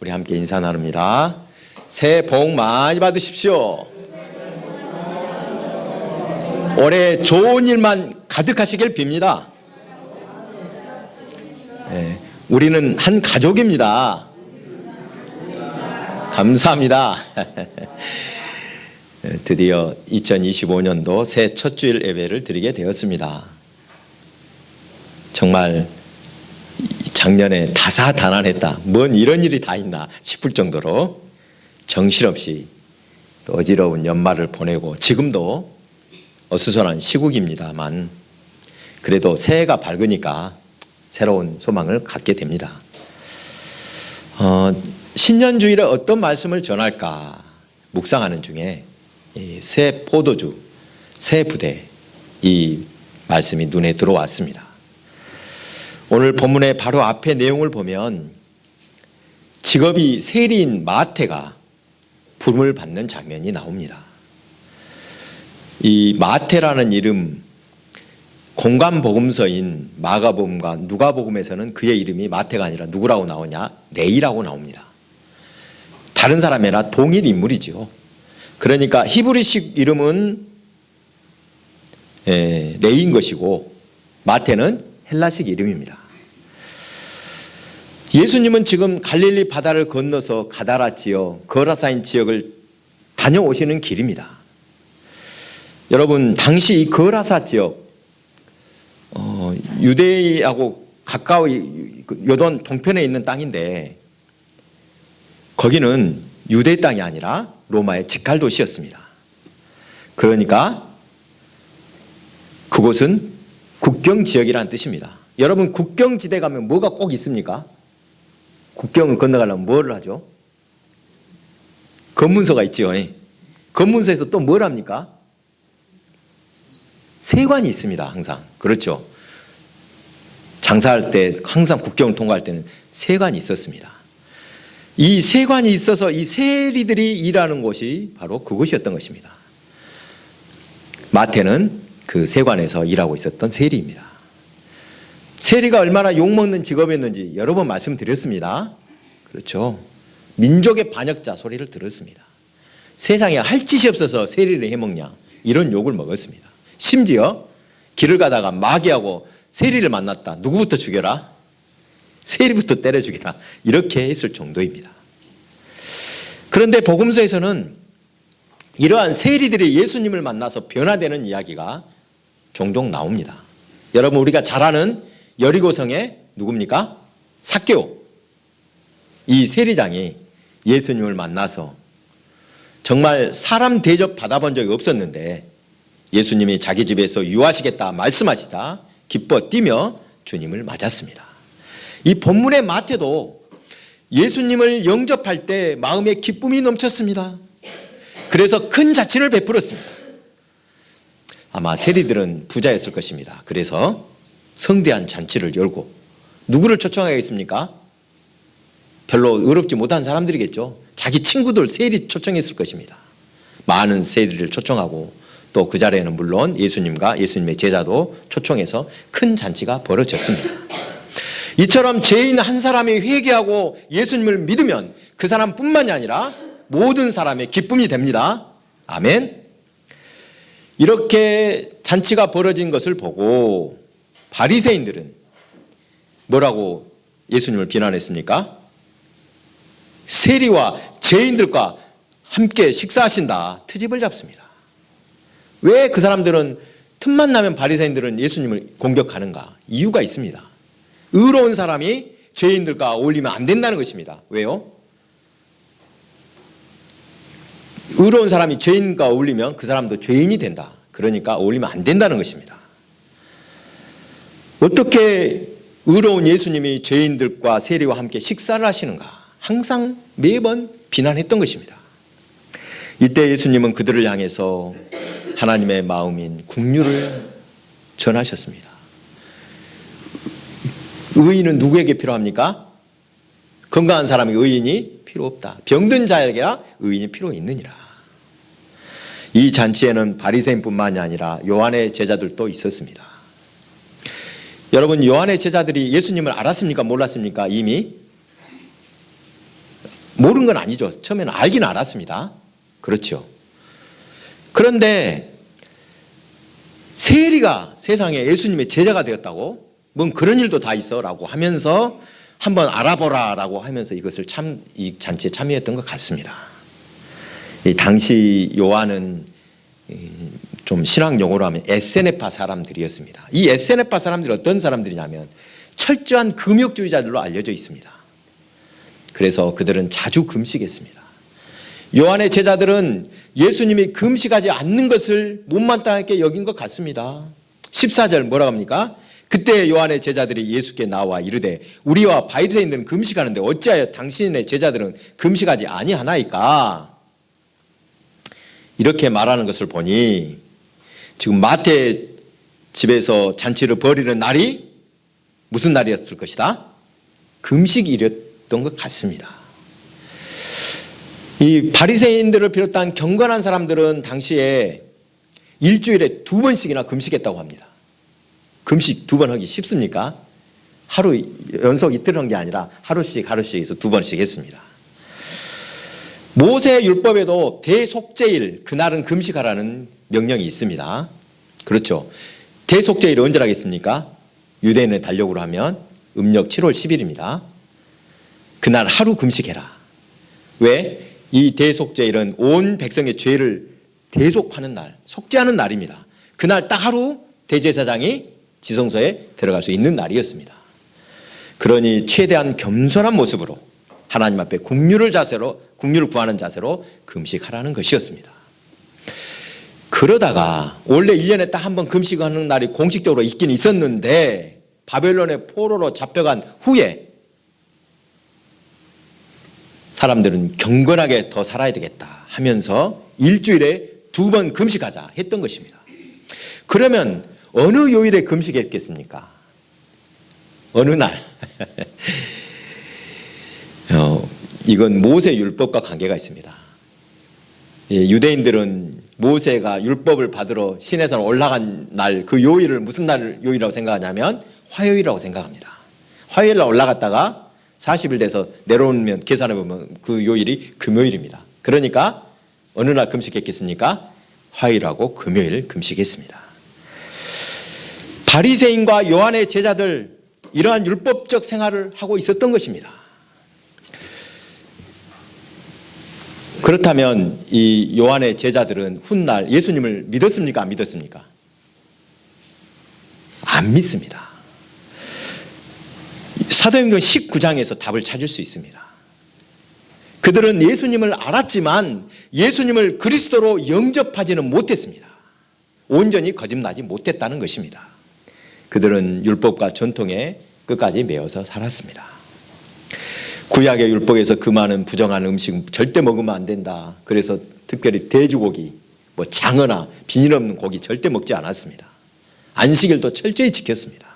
우리 함께 인사 나눕니다. 새해 복 많이 받으십시오. 올해 좋은 일만 가득하시길 빕니다. 네, 우리는 한 가족입니다. 감사합니다. 드디어 2025년도 새해 첫 주일 예배를 드리게 되었습니다. 정말 작년에 다사다난했다. 뭔 이런 일이 다 있나 싶을 정도로 정신없이 또 어지러운 연말을 보내고 지금도 어수선한 시국입니다만 그래도 새해가 밝으니까 새로운 소망을 갖게 됩니다. 신년주일에 어떤 말씀을 전할까 묵상하는 중에 새 포도주, 새 부대 이 말씀이 눈에 들어왔습니다. 오늘 본문의 바로 앞에 내용을 보면 직업이 세리인 마태가 부름을 받는 장면이 나옵니다. 이 마태라는 이름, 공관복음서인 마가복음과 누가복음에서는 그의 이름이 마태가 아니라 누구라고 나오냐? 레이라고 나옵니다. 다른 사람이나 동일 인물이죠. 그러니까 히브리식 이름은 레이인 것이고 마태는 헬라식 이름입니다. 예수님은 지금 갈릴리 바다를 건너서 가다라 지역, 거라사인 지역을 다녀오시는 길입니다. 여러분, 당시 이 거라사 지역, 유대하고 가까이 요단 동편에 있는 땅인데 거기는 유대 땅이 아니라 로마의 직할 도시였습니다. 그러니까 그곳은 국경 지역이라는 뜻입니다. 여러분, 국경지대 가면 뭐가 꼭 있습니까? 국경을 건너가려면 뭘 하죠? 검문소가 있죠. 검문소에서 또 뭘 합니까? 세관이 있습니다. 항상. 그렇죠. 장사할 때 항상 국경을 통과할 때는 세관이 있었습니다. 이 세관이 있어서 이 세리들이 일하는 곳이 바로 그곳이었던 것입니다. 마태는 그 세관에서 일하고 있었던 세리입니다. 세리가 얼마나 욕먹는 직업이었는지 여러 번 말씀드렸습니다. 그렇죠. 민족의 반역자 소리를 들었습니다. 세상에 할 짓이 없어서 세리를 해먹냐 이런 욕을 먹었습니다. 심지어 길을 가다가 마귀하고 세리를 만났다. 누구부터 죽여라? 세리부터 때려 죽여라. 이렇게 했을 정도입니다. 그런데 복음서에서는 이러한 세리들이 예수님을 만나서 변화되는 이야기가 종종 나옵니다. 여러분, 우리가 잘 아는 여리고성의 누굽니까? 삭개오. 이 세리장이 예수님을 만나서 정말 사람 대접 받아본 적이 없었는데 예수님이 자기 집에서 유하시겠다 말씀하시자 기뻐 뛰며 주님을 맞았습니다. 이 본문의 마태도 예수님을 영접할 때 마음에 기쁨이 넘쳤습니다. 그래서 큰 자친을 베풀었습니다. 아마 세리들은 부자였을 것입니다. 그래서 성대한 잔치를 열고 누구를 초청하겠습니까? 별로 의롭지 못한 사람들이겠죠. 자기 친구들 세리 초청했을 것입니다. 많은 세리를 초청하고 또 그 자리에는 물론 예수님과 예수님의 제자도 초청해서 큰 잔치가 벌어졌습니다. 이처럼 죄인 한 사람이 회개하고 예수님을 믿으면 그 사람뿐만이 아니라 모든 사람의 기쁨이 됩니다. 아멘. 이렇게 잔치가 벌어진 것을 보고 바리새인들은 뭐라고 예수님을 비난했습니까? 세리와 죄인들과 함께 식사하신다. 트집을 잡습니다. 왜 그 사람들은 틈만 나면 바리새인들은 예수님을 공격하는가? 이유가 있습니다. 의로운 사람이 죄인들과 어울리면 안 된다는 것입니다. 왜요? 의로운 사람이 죄인과 어울리면 그 사람도 죄인이 된다. 그러니까 어울리면 안 된다는 것입니다. 어떻게 의로운 예수님이 죄인들과 세리와 함께 식사를 하시는가? 항상 매번 비난했던 것입니다. 이때 예수님은 그들을 향해서 하나님의 마음인 긍휼을 전하셨습니다. 의인은 누구에게 필요합니까? 건강한 사람이 의인이 필요 없다. 병든 자에게야 의인이 필요 있느니라. 이 잔치에는 바리새인뿐만이 아니라 요한의 제자들도 있었습니다. 여러분, 요한의 제자들이 예수님을 알았습니까? 몰랐습니까? 이미 모르는 건 아니죠. 처음에는 알긴 알았습니다. 그렇죠. 그런데 세리가 세상에 예수님의 제자가 되었다고? 뭔 그런 일도 다 있어 라고 하면서 한번 알아보라 라고 하면서 이것을 이 잔치에 참여했던 것 같습니다. 이 당시 요한은 좀 신학 용어로 하면 에세네파 사람들이었습니다. 이 에세네파 사람들이 어떤 사람들이냐면 철저한 금욕주의자들로 알려져 있습니다. 그래서 그들은 자주 금식했습니다. 요한의 제자들은 예수님이 금식하지 않는 것을 못마땅하게 여긴 것 같습니다. 14절 뭐라고 합니까? 그때 요한의 제자들이 예수께 나와 이르되 우리와 바리새인들은 금식하는데 어찌하여 당신의 제자들은 금식하지 아니하나이까? 이렇게 말하는 것을 보니 지금 마태 집에서 잔치를 벌이는 날이 무슨 날이었을 것이다? 금식일이었던 것 같습니다. 이 바리새인들을 비롯한 경건한 사람들은 당시에 일주일에 2번씩이나 금식했다고 합니다. 금식 2번 하기 쉽습니까? 하루 연속 이틀 한 게 아니라 하루씩 해서 2번씩 했습니다. 모세 율법에도 대속죄일 그날은 금식하라는 명령이 있습니다. 그렇죠. 대속죄일이 언제라겠습니까? 유대인의 달력으로 하면 음력 7월 10일입니다. 그날 하루 금식해라. 왜? 이 대속죄일은 온 백성의 죄를 대속하는 날, 속죄하는 날입니다. 그날 딱 하루 대제사장이 지성소에 들어갈 수 있는 날이었습니다. 그러니 최대한 겸손한 모습으로 하나님 앞에 긍휼을 구하는 자세로 금식하라는 것이었습니다. 그러다가 원래 1년에 딱 한 번 금식하는 날이 공식적으로 있긴 있었는데 바벨론의 포로로 잡혀간 후에 사람들은 경건하게 더 살아야 되겠다 하면서 일주일에 2번 금식하자 했던 것입니다. 그러면 어느 요일에 금식했겠습니까? 어느 날? 이건 모세 율법과 관계가 있습니다. 유대인들은 모세가 율법을 받으러 시내산 올라간 날 그 요일을 무슨 날 요일이라고 생각하냐면 화요일이라고 생각합니다. 화요일 날 올라갔다가 40일 돼서 내려오면 계산해 보면 그 요일이 금요일입니다. 그러니까 어느 날 금식했겠습니까? 화요일하고 금요일 금식했습니다. 바리새인과 요한의 제자들 이러한 율법적 생활을 하고 있었던 것입니다. 그렇다면 이 요한의 제자들은 훗날 예수님을 믿었습니까? 안 믿었습니까? 안 믿습니다. 사도행전 19장에서 답을 찾을 수 있습니다. 그들은 예수님을 알았지만 예수님을 그리스도로 영접하지는 못했습니다. 온전히 거듭나지 못했다는 것입니다. 그들은 율법과 전통에 끝까지 매여서 살았습니다. 구약의 율법에서 그 많은 부정한 음식 절대 먹으면 안 된다. 그래서 특별히 돼지고기, 장어나 비닐 없는 고기 절대 먹지 않았습니다. 안식일도 철저히 지켰습니다.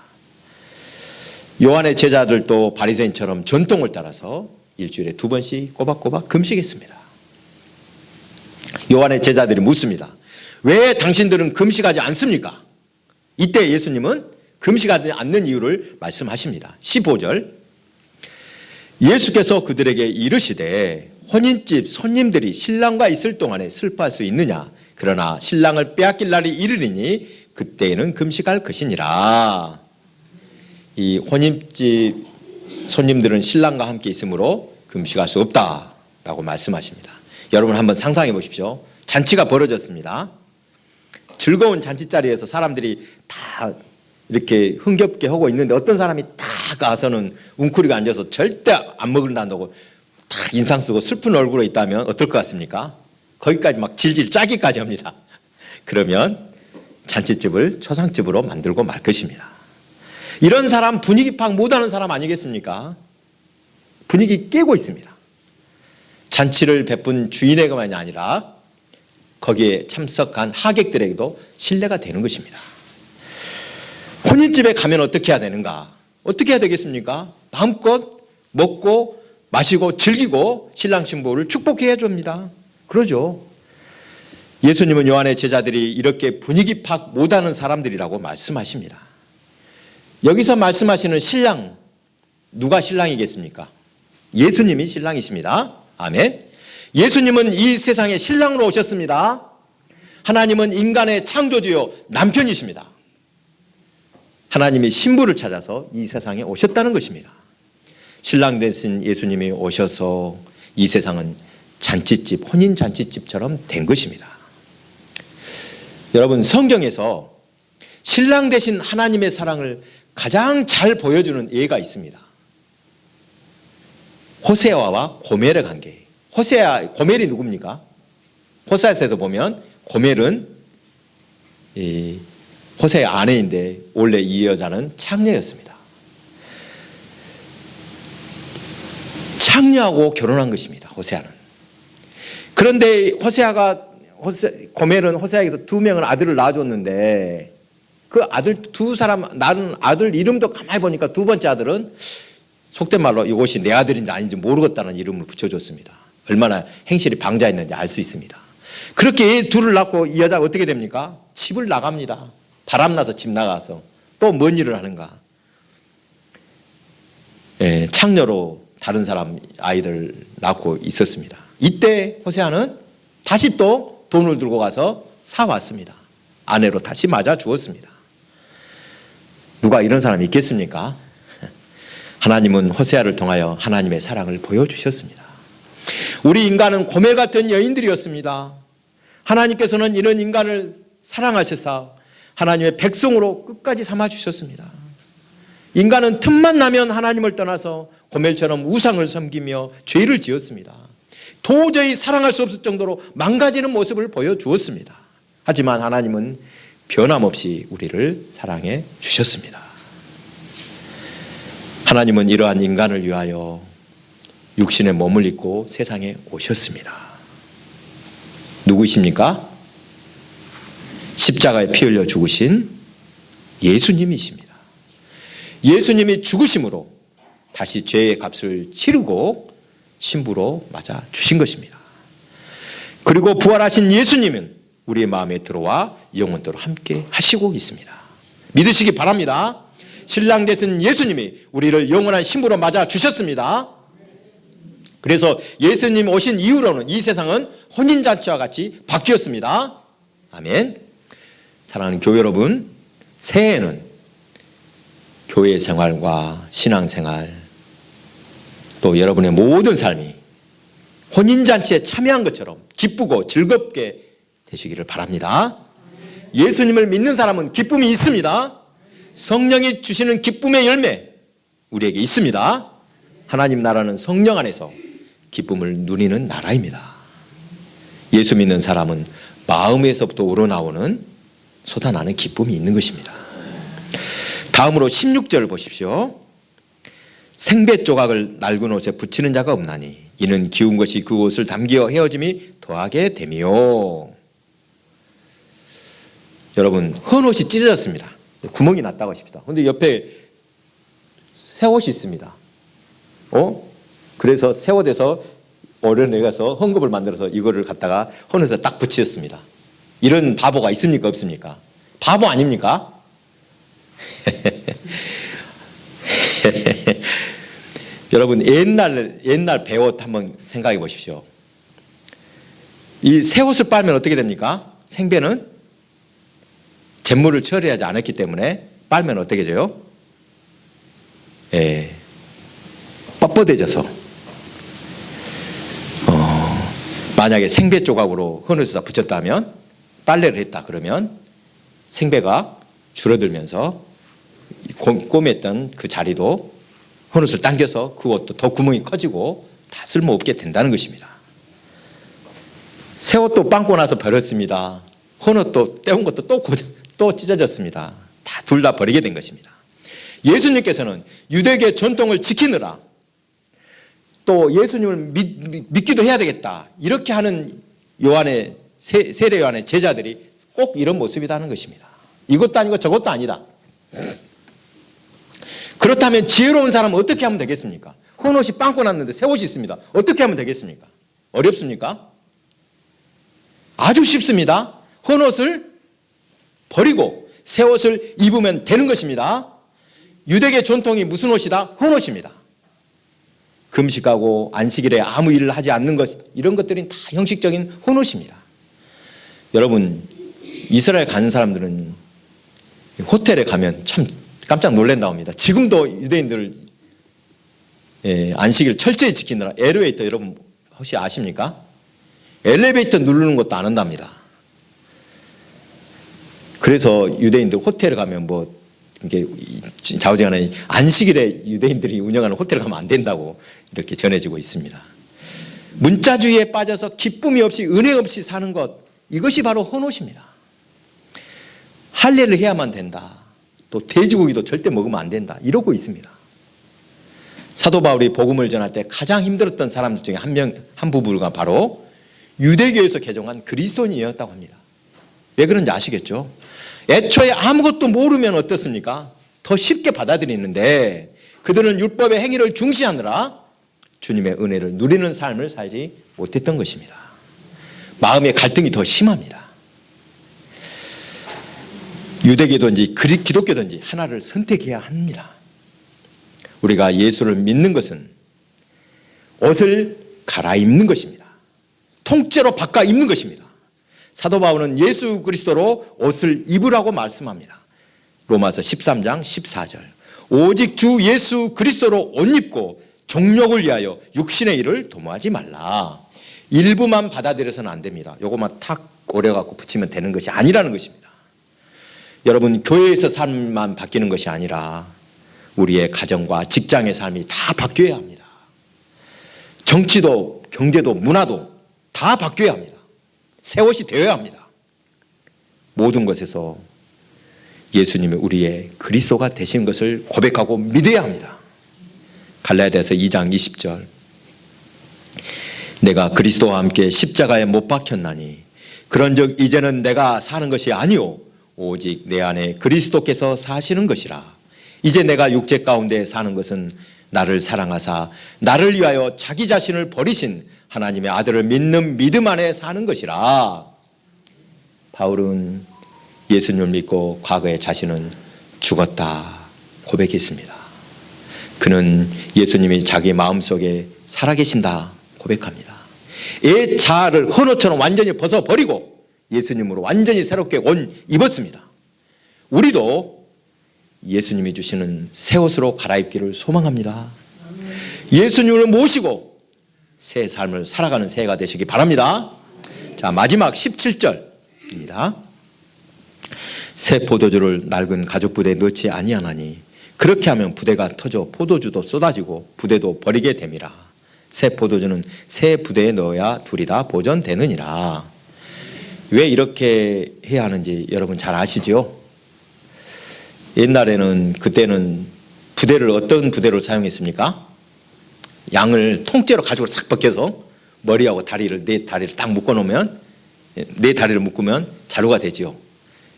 요한의 제자들도 바리새인처럼 전통을 따라서 일주일에 2번씩 꼬박꼬박 금식했습니다. 요한의 제자들이 묻습니다. 왜 당신들은 금식하지 않습니까? 이때 예수님은 금식하지 않는 이유를 말씀하십니다. 15절 예수께서 그들에게 이르시되 혼인집 손님들이 신랑과 있을 동안에 슬퍼할 수 있느냐? 그러나 신랑을 빼앗길 날이 이르리니 그때에는 금식할 것이니라. 이 혼인집 손님들은 신랑과 함께 있으므로 금식할 수 없다라고 말씀하십니다. 여러분 한번 상상해 보십시오. 잔치가 벌어졌습니다. 즐거운 잔치자리에서 사람들이 다 이렇게 흥겹게 하고 있는데 어떤 사람이 딱 가서는 웅크리고 앉아서 절대 안 먹는다고 딱 인상 쓰고 슬픈 얼굴로 있다면 어떨 것 같습니까? 거기까지 막 질질 짜기까지 합니다. 그러면 잔치집을 초상집으로 만들고 말 것입니다. 이런 사람 분위기 파악 못하는 사람 아니겠습니까? 분위기 깨고 있습니다. 잔치를 베푼 주인에게만이 아니라 거기에 참석한 하객들에게도 신뢰가 되는 것입니다. 혼인집에 가면 어떻게 해야 되는가? 어떻게 해야 되겠습니까? 마음껏 먹고 마시고 즐기고 신랑 신부를 축복해야 줍니다. 그러죠. 예수님은 요한의 제자들이 이렇게 분위기 파악 못하는 사람들이라고 말씀하십니다. 여기서 말씀하시는 신랑, 누가 신랑이겠습니까? 예수님이 신랑이십니다. 아멘. 예수님은 이 세상에 신랑으로 오셨습니다. 하나님은 인간의 창조주요 남편이십니다. 하나님이 신부를 찾아서 이 세상에 오셨다는 것입니다. 신랑 되신 예수님이 오셔서 이 세상은 잔치집, 혼인 잔치집처럼 된 것입니다. 여러분, 성경에서 신랑 되신 하나님의 사랑을 가장 잘 보여주는 예가 있습니다. 호세아와 고멜의 관계. 고멜이 누굽니까? 호세아에서 보면 고멜은 호세의 아내인데 원래 이 여자는 창녀였습니다. 창녀하고 결혼한 것입니다. 호세아는. 그런데 고멜은 호세아에게서 2명의 아들을 낳아줬는데 그 아들 낳은 아들 이름도 가만히 보니까 두 번째 아들은 속된 말로 이것이 내 아들인지 아닌지 모르겠다는 이름을 붙여줬습니다. 얼마나 행실이 방자했는지 알 수 있습니다. 그렇게 둘을 낳고 이 여자가 어떻게 됩니까? 집을 나갑니다. 바람나서 집 나가서 또 뭔 일을 하는가? 창녀로 다른 사람 아이들 낳고 있었습니다. 이때 호세아는 다시 또 돈을 들고 가서 사왔습니다. 아내로 다시 맞아 주었습니다. 누가 이런 사람이 있겠습니까? 하나님은 호세아를 통하여 하나님의 사랑을 보여주셨습니다. 우리 인간은 고멜 같은 여인들이었습니다. 하나님께서는 이런 인간을 사랑하셔서 하나님의 백성으로 끝까지 삼아주셨습니다. 인간은 틈만 나면 하나님을 떠나서 고멜처럼 우상을 섬기며 죄를 지었습니다. 도저히 사랑할 수 없을 정도로 망가지는 모습을 보여주었습니다. 하지만 하나님은 변함없이 우리를 사랑해 주셨습니다. 하나님은 이러한 인간을 위하여 육신의 몸을 입고 세상에 오셨습니다. 누구이십니까? 십자가에 피 흘려 죽으신 예수님이십니다. 예수님이 죽으심으로 다시 죄의 값을 치르고 신부로 맞아 주신 것입니다. 그리고 부활하신 예수님은 우리의 마음에 들어와 영원토록 함께 하시고 있습니다. 믿으시기 바랍니다. 신랑 되신 예수님이 우리를 영원한 신부로 맞아 주셨습니다. 그래서 예수님 오신 이후로는 이 세상은 혼인잔치와 같이 바뀌었습니다. 아멘. 사랑하는 교회 여러분, 새해에는 교회 생활과 신앙생활 또 여러분의 모든 삶이 혼인잔치에 참여한 것처럼 기쁘고 즐겁게 되시기를 바랍니다. 예수님을 믿는 사람은 기쁨이 있습니다. 성령이 주시는 기쁨의 열매 우리에게 있습니다. 하나님 나라는 성령 안에서 기쁨을 누리는 나라입니다. 예수 믿는 사람은 마음에서부터 우러나오는 솟아나는 기쁨이 있는 것입니다. 다음으로 16절 보십시오. 생배 조각을 낡은 옷에 붙이는 자가 없나니 이는 기운 것이 그 옷을 담기어 헤어짐이 더하게 되며. 여러분, 헌 옷이 찢어졌습니다. 구멍이 났다고 하십시다. 그런데 옆에 새 옷이 있습니다. 그래서 새 옷에서 오려내가서 헝겊을 만들어서 이거를 갖다가 헌 옷에 딱 붙였습니다. 이런 바보가 있습니까? 없습니까? 바보 아닙니까? 여러분, 옛날 배옷 한번 생각해 보십시오. 이 새 옷을 빨면 어떻게 됩니까? 생배는 잿물을 처리하지 않았기 때문에 빨면 어떻게 돼요? 뻣뻣해져서 만약에 생배 조각으로 헌옷에다 붙였다면, 빨래를 했다 그러면 생배가 줄어들면서 꼬맸던 그 자리도 헌옷을 당겨서 그 옷도 더 구멍이 커지고 다 쓸모없게 된다는 것입니다. 새 옷도 빵꾸 나서 버렸습니다. 헌옷도 떼운 것도 또 찢어졌습니다. 둘 다 버리게 된 것입니다. 예수님께서는 유대계 전통을 지키느라 또 예수님을 믿기도 해야 되겠다 이렇게 하는 세례 요한의 제자들이 꼭 이런 모습이라는 것입니다. 이것도 아니고 저것도 아니다. 그렇다면 지혜로운 사람은 어떻게 하면 되겠습니까? 헌옷이 빵꾸 났는데 새 옷이 있습니다. 어떻게 하면 되겠습니까? 어렵습니까? 아주 쉽습니다. 헌옷을 버리고 새 옷을 입으면 되는 것입니다. 유대계 전통이 무슨 옷이다? 헌옷입니다. 금식하고 안식일에 아무 일을 하지 않는 것, 이런 것들이 다 형식적인 혼옷입니다. 여러분, 이스라엘 가는 사람들은 호텔에 가면 참 깜짝 놀란다옵니다. 지금도 유대인들 안식일 철저히 지키느라 엘리베이터, 여러분 혹시 아십니까? 엘리베이터 누르는 것도 안 한답니다. 그래서 유대인들 호텔에 가면 뭐 이게 좌우지간에 안식일에 유대인들이 운영하는 호텔에 가면 안 된다고 이렇게 전해지고 있습니다. 문자주의에 빠져서 기쁨이 없이 은혜 없이 사는 것, 이것이 바로 헌옷입니다. 할례를 해야만 된다. 또 돼지고기도 절대 먹으면 안 된다. 이러고 있습니다. 사도 바울이 복음을 전할 때 가장 힘들었던 사람들 중에 한 부부가 바로 유대교에서 개종한 그리스도인이었다고 합니다. 왜 그런지 아시겠죠? 애초에 아무것도 모르면 어떻습니까? 더 쉽게 받아들이는데 그들은 율법의 행위를 중시하느라 주님의 은혜를 누리는 삶을 살지 못했던 것입니다. 마음의 갈등이 더 심합니다. 유대교든지 기독교든지 하나를 선택해야 합니다. 우리가 예수를 믿는 것은 옷을 갈아입는 것입니다. 통째로 바꿔 입는 것입니다. 사도 바울은 예수 그리스도로 옷을 입으라고 말씀합니다. 로마서 13장 14절. 오직 주 예수 그리스도로 옷 입고 정욕을 위하여 육신의 일을 도모하지 말라. 일부만 받아들여서는 안 됩니다. 요것만 탁 오려갖고 붙이면 되는 것이 아니라는 것입니다. 여러분, 교회에서 삶만 바뀌는 것이 아니라 우리의 가정과 직장의 삶이 다 바뀌어야 합니다. 정치도 경제도 문화도 다 바뀌어야 합니다. 새 옷이 되어야 합니다. 모든 것에서 예수님이 우리의 그리스도가 되신 것을 고백하고 믿어야 합니다. 갈라디아서 2장 20절. 내가 그리스도와 함께 십자가에 못 박혔나니 그런즉 이제는 내가 사는 것이 아니요 오직 내 안에 그리스도께서 사시는 것이라. 이제 내가 육체 가운데 사는 것은 나를 사랑하사 나를 위하여 자기 자신을 버리신 하나님의 아들을 믿는 믿음 안에 사는 것이라. 바울은 예수님을 믿고 과거에 자신은 죽었다 고백했습니다. 그는 예수님이 자기 마음속에 살아계신다 고백합니다. 애 자아를 헌옷처럼 완전히 벗어버리고 예수님으로 완전히 새롭게 옷 입었습니다. 우리도 예수님이 주시는 새 옷으로 갈아입기를 소망합니다. 예수님을 모시고 새 삶을 살아가는 새해가 되시기 바랍니다. 자, 마지막 17절입니다. 새 포도주를 낡은 가죽 부대에 넣지 아니하나니 그렇게 하면 부대가 터져 포도주도 쏟아지고 부대도 버리게 됨이라. 새 포도주는 새 부대에 넣어야 둘이 다 보존되느니라. 왜 이렇게 해야 하는지 여러분 잘 아시죠? 옛날에는 그때는 부대를 어떤 부대를 사용했습니까? 양을 통째로 가죽으로 싹 벗겨서 머리하고 다리를 네 다리를 딱 묶어 놓으면 네 다리를 묶으면 자루가 되지요.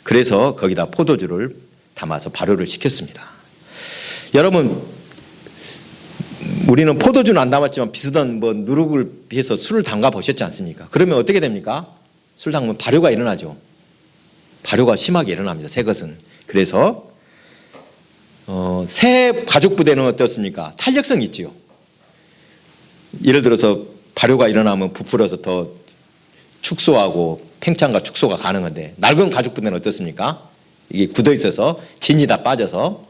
그래서 거기다 포도주를 담아서 발효를 시켰습니다. 여러분, 우리는 포도주는 안 담았지만 비슷한 누룩을 비해서 술을 담가 보셨지 않습니까? 그러면 어떻게 됩니까? 술 담그면 발효가 일어나죠. 발효가 심하게 일어납니다. 새 것은. 그래서 새 가죽 부대는 어떻습니까? 탄력성이 있지요. 예를 들어서 발효가 일어나면 부풀어서 더 축소하고 팽창과 축소가 가능한데 낡은 가죽 부대는 어떻습니까? 이게 굳어 있어서 진이 다 빠져서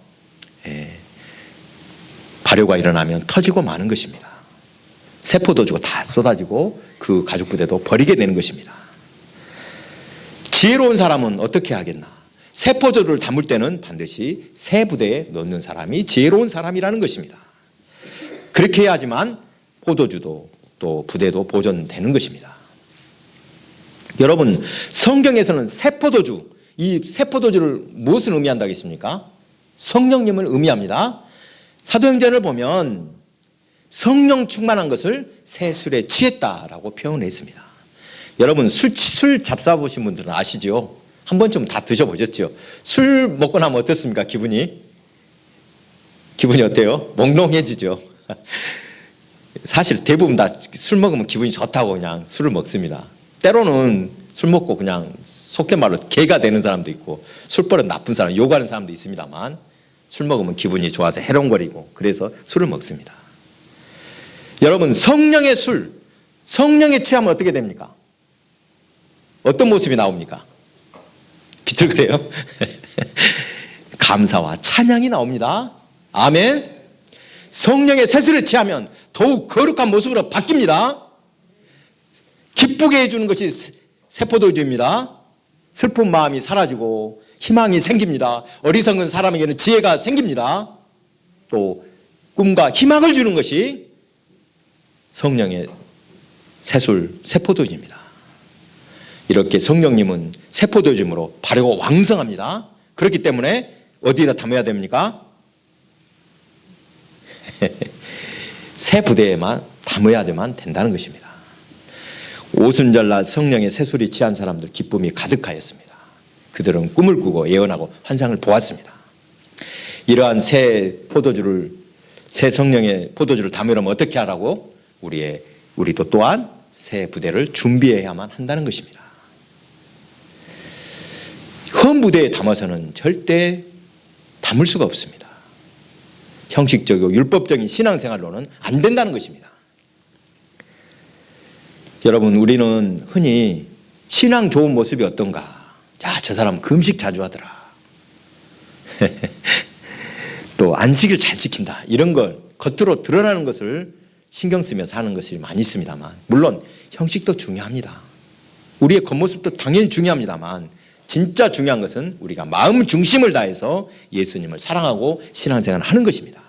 발효가 일어나면 터지고 마는 것입니다. 새 포도주가 다 쏟아지고 그 가죽 부대도 버리게 되는 것입니다. 지혜로운 사람은 어떻게 하겠나? 새 포도주를 담을 때는 반드시 새 부대에 넣는 사람이 지혜로운 사람이라는 것입니다. 그렇게 해야지만 포도주도 또 부대도 보존되는 것입니다. 여러분, 성경에서는 새 포도주, 이 새 포도주를 무엇을 의미한다고 했습니까? 성령님을 의미합니다. 사도행전을 보면 성령 충만한 것을 새 술에 취했다라고 표현했습니다. 여러분, 술 잡숴보신 분들은 아시죠? 한 번쯤 다 드셔보셨죠? 술 먹고 나면 어떻습니까? 기분이 어때요? 몽롱해지죠. 사실 대부분 다 술 먹으면 기분이 좋다고 그냥 술을 먹습니다. 때로는 술 먹고 그냥 속된 말로 개가 되는 사람도 있고 술버릇 나쁜 사람, 욕하는 사람도 있습니다만 술 먹으면 기분이 좋아서 해롱거리고 그래서 술을 먹습니다. 여러분, 성령의 술, 성령에 취하면 어떻게 됩니까? 어떤 모습이 나옵니까? 비틀거려요? 감사와 찬양이 나옵니다. 아멘. 성령의 세술에 취하면 더욱 거룩한 모습으로 바뀝니다. 기쁘게 해주는 것이 세포도주입니다. 슬픈 마음이 사라지고 희망이 생깁니다. 어리석은 사람에게는 지혜가 생깁니다. 또 꿈과 희망을 주는 것이 성령의 세술, 세포도주입니다. 이렇게 성령님은 세포도주임으로 바르고 왕성합니다. 그렇기 때문에 어디다 담아야 됩니까? 새 부대에만 담아야만 된다는 것입니다. 오순절날 성령의 세술이 취한 사람들 기쁨이 가득하였습니다. 그들은 꿈을 꾸고 예언하고 환상을 보았습니다. 이러한 새 성령의 포도주를 담으려면 어떻게 하라고? 우리도 또한 새 부대를 준비해야만 한다는 것입니다. 헌 부대에 담아서는 절대 담을 수가 없습니다. 형식적이고 율법적인 신앙생활로는 안 된다는 것입니다. 여러분, 우리는 흔히 신앙 좋은 모습이 어떤가? 자, 저 사람 금식 자주 하더라. 또 안식일 잘 지킨다. 이런 걸 겉으로 드러나는 것을 신경 쓰며 사는 것이 많이 있습니다만, 물론 형식도 중요합니다. 우리의 겉모습도 당연히 중요합니다만, 진짜 중요한 것은 우리가 마음 중심을 다해서 예수님을 사랑하고 신앙생활을 하는 것입니다.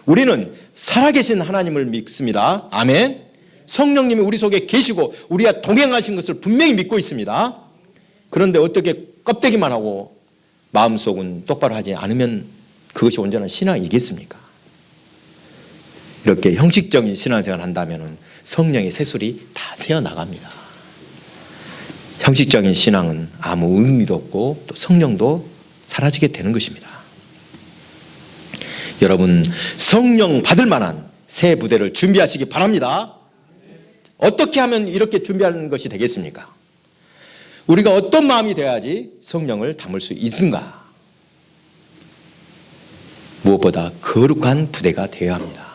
우리는 살아계신 하나님을 믿습니다. 아멘. 성령님이 우리 속에 계시고 우리와 동행하신 것을 분명히 믿고 있습니다. 그런데 어떻게 껍데기만 하고 마음속은 똑바로 하지 않으면 그것이 온전한 신앙이겠습니까? 이렇게 형식적인 신앙생활을 한다면 성령의 세술이 다 새어나갑니다. 형식적인 신앙은 아무 의미도 없고 또 성령도 사라지게 되는 것입니다. 여러분, 성령 받을 만한 새 부대를 준비하시기 바랍니다. 어떻게 하면 이렇게 준비하는 것이 되겠습니까? 우리가 어떤 마음이 돼야지 성령을 담을 수 있는가? 무엇보다 거룩한 부대가 되어야 합니다.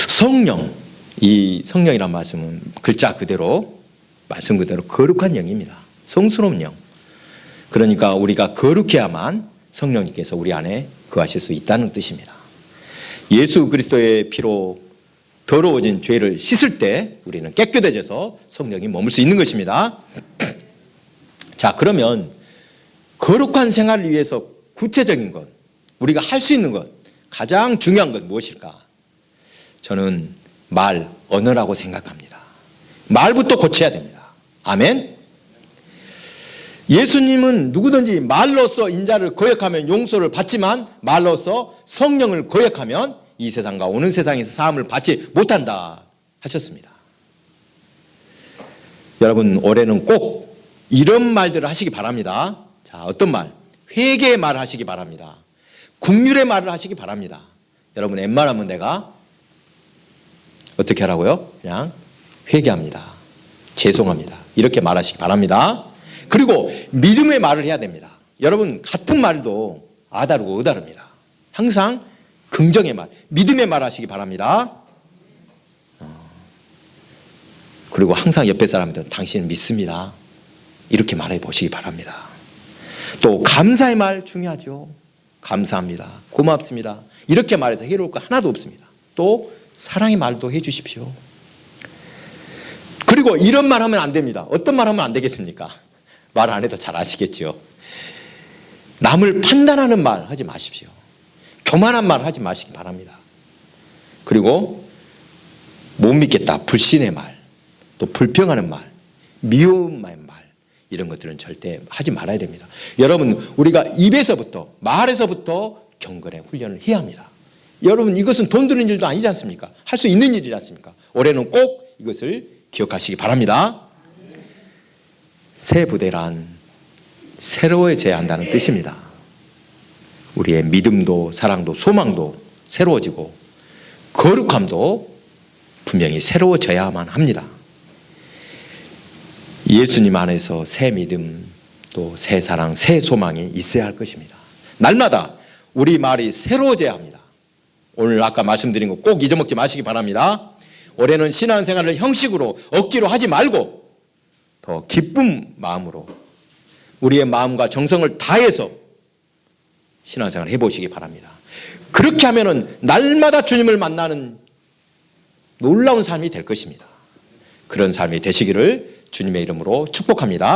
성령, 이 성령이란 말씀은 글자 그대로, 말씀 그대로 거룩한 영입니다. 성스러운 영. 그러니까 우리가 거룩해야만 성령님께서 우리 안에 거하실 수 있다는 뜻입니다. 예수 그리스도의 피로 더러워진 죄를 씻을 때 우리는 깨끗해져서 성령이 머물 수 있는 것입니다. 자, 그러면 거룩한 생활을 위해서 구체적인 것, 우리가 할 수 있는 것, 가장 중요한 것 무엇일까? 저는 말, 언어라고 생각합니다. 말부터 고쳐야 됩니다. 아멘. 예수님은 누구든지 말로써 인자를 거역하면 용서를 받지만 말로써 성령을 거역하면 이 세상과 오는 세상에서 사함을 받지 못한다 하셨습니다. 여러분, 올해는 꼭 이런 말들을 하시기 바랍니다. 자, 어떤 말? 회개의 말을 하시기 바랍니다. 긍휼의 말을 하시기 바랍니다. 여러분, 웬만하면 내가 어떻게 하라고요? 그냥 회개합니다. 죄송합니다. 이렇게 말하시기 바랍니다. 그리고 믿음의 말을 해야 됩니다. 여러분, 같은 말도 아다르고 어다릅니다. 항상 긍정의 말, 믿음의 말 하시기 바랍니다. 그리고 항상 옆에 사람들은 당신은 믿습니다. 이렇게 말해 보시기 바랍니다. 또 감사의 말 중요하죠. 감사합니다. 고맙습니다. 이렇게 말해서 해로울 거 하나도 없습니다. 또 사랑의 말도 해 주십시오. 그리고 이런 말 하면 안 됩니다. 어떤 말 하면 안 되겠습니까? 말 안 해도 잘 아시겠죠. 남을 판단하는 말 하지 마십시오. 교만한 말 하지 마시기 바랍니다. 그리고 못 믿겠다, 불신의 말, 또 불평하는 말, 미움의 말, 이런 것들은 절대 하지 말아야 됩니다. 여러분, 우리가 입에서부터, 말에서부터 경건의 훈련을 해야 합니다. 여러분, 이것은 돈 드는 일도 아니지 않습니까? 할 수 있는 일이지 않습니까? 올해는 꼭 이것을 기억하시기 바랍니다. 새 부대란 새로워져야 한다는 뜻입니다. 우리의 믿음도 사랑도 소망도 새로워지고 거룩함도 분명히 새로워져야만 합니다. 예수님 안에서 새 믿음, 또 새 사랑, 새 소망이 있어야 할 것입니다. 날마다 우리 말이 새로워져야 합니다. 오늘 아까 말씀드린 거 꼭 잊어먹지 마시기 바랍니다. 올해는 신앙생활을 형식으로 억지로 하지 말고 더 기쁜 마음으로 우리의 마음과 정성을 다해서 신앙생활을 해보시기 바랍니다. 그렇게 하면은 날마다 주님을 만나는 놀라운 삶이 될 것입니다. 그런 삶이 되시기를 주님의 이름으로 축복합니다.